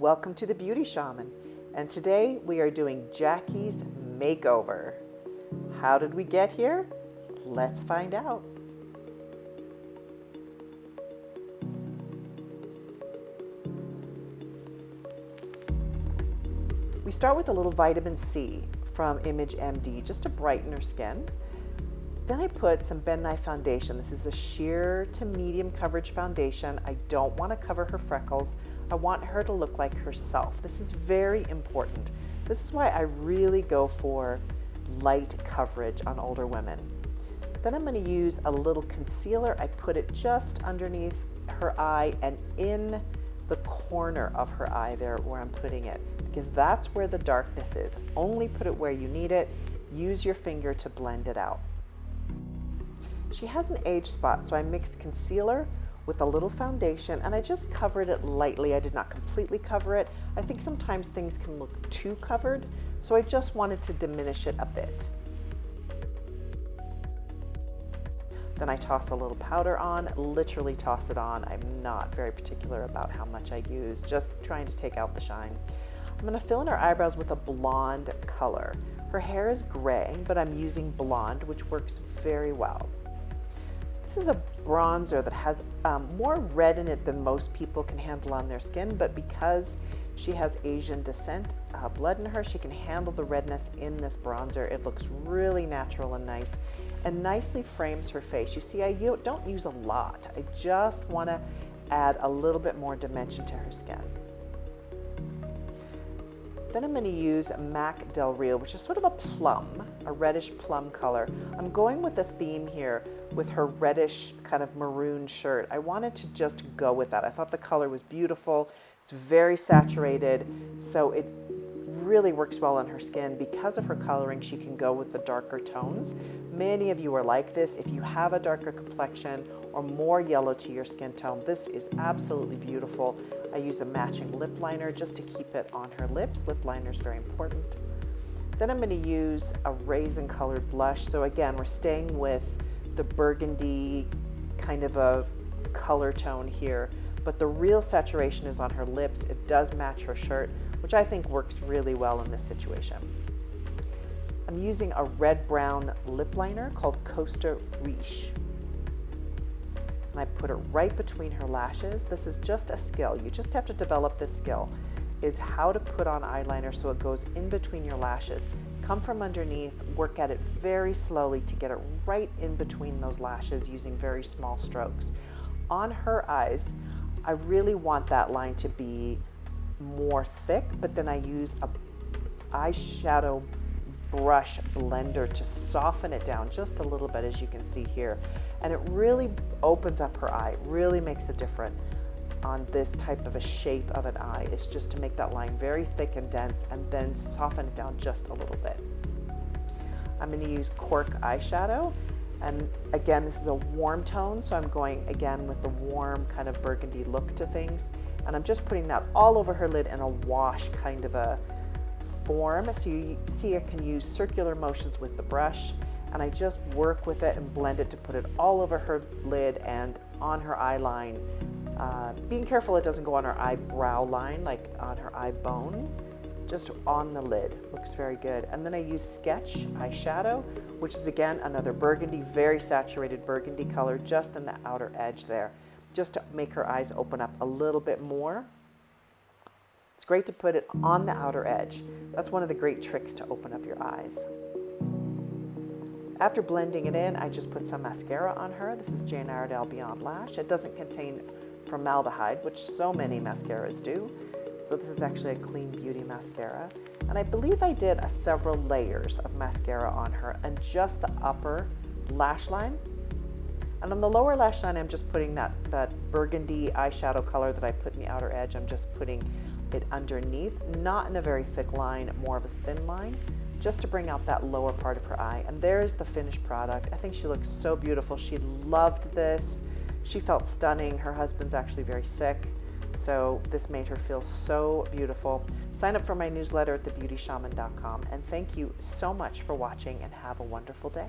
welcome to the Beauty Shaman, and today we are doing Jackie's makeover. How did we get here? Let's find out. We start with a little vitamin C from Image MD just to brighten her skin. Then I put some Ben Nye foundation. This is a sheer to medium coverage foundation. I don't want to cover her freckles. I want her to look like herself. This is very important. This is why I really go for light coverage on older women. Then I'm going to use a little concealer. I put it just underneath her eye and in the corner of her eye there where I'm putting it, because that's where the darkness is. Only put it where you need it. Use your finger to blend it out. She has an age spot, so I mixed concealer with a little foundation and I just covered it lightly. I did not completely cover it. I think sometimes things can look too covered, so I just wanted to diminish it a bit. Then I toss a little powder on, literally toss it on. I'm not very particular about how much I use, just trying to take out the shine. I'm going to fill in her eyebrows with a blonde color. Her hair is gray, but I'm using blonde, which works very well. This is a bronzer that has more red in it than most people can handle on their skin, but because she has Asian descent, blood in her, she can handle the redness in this bronzer. It looks really natural and nice, and nicely frames her face. You see, I don't use a lot. I just want to add a little bit more dimension to her skin. Then I'm going to use MAC Del Rio, which is sort of a plum, a reddish plum color. I'm going with a theme here with her reddish kind of maroon shirt. I wanted to just go with that. I thought the color was beautiful. It's very saturated, so it really works well on her skin. Because of her coloring, she can go with the darker tones. Many of you are like this. If you have a darker complexion or more yellow to your skin tone, this is absolutely beautiful. I use a matching lip liner just to keep it on her lips. Lip liner is very important. Then I'm going to use a raisin colored blush. So again, we're staying with the burgundy kind of a color tone here, but the real saturation is on her lips. It does match her shirt, which I think works really well in this situation. I'm using a red-brown lip liner called Costa Riche. And I put it right between her lashes. This is just a skill. You just have to develop this skill, is how to put on eyeliner so it goes in between your lashes. Come from underneath, work at it very slowly to get it right in between those lashes using very small strokes. On her eyes, I really want that line to be more thick, but then I use a eyeshadow brush blender to soften it down just a little bit, as you can see here. And it really opens up her eye, really makes a difference on this type of a shape of an eye. Is just to make that line very thick and dense and then soften it down just a little bit. I'm going to use Cork eyeshadow, and again, this is a warm tone, so I'm going again with the warm kind of burgundy look to things, and I'm just putting that all over her lid in a wash kind of a form. So you see I can use circular motions with the brush, and I just work with it and blend it to put it all over her lid and on her eye line. Being careful it doesn't go on her eyebrow line, like on her eye bone, just on the lid. Looks very good. And then I use Sketch eyeshadow, which is again another burgundy, very saturated burgundy color, just in the outer edge there, just to make her eyes open up a little bit more. It's great to put it on the outer edge. That's one of the great tricks to open up your eyes. After blending it in, I just put some mascara on her. This is Jane Iredale Beyond Lash. It doesn't contain formaldehyde, which so many mascaras do. So this is actually a clean beauty mascara. And I believe I did several layers of mascara on her and just the upper lash line. And on the lower lash line, I'm just putting that burgundy eyeshadow color that I put in the outer edge. I'm just putting it underneath, not in a very thick line, more of a thin line, just to bring out that lower part of her eye. And there's the finished product. I think she looks so beautiful. She loved this. She felt stunning. Her husband's actually very sick, so this made her feel so beautiful. Sign up for my newsletter at thebeautyshaman.com, and thank you so much for watching, and have a wonderful day.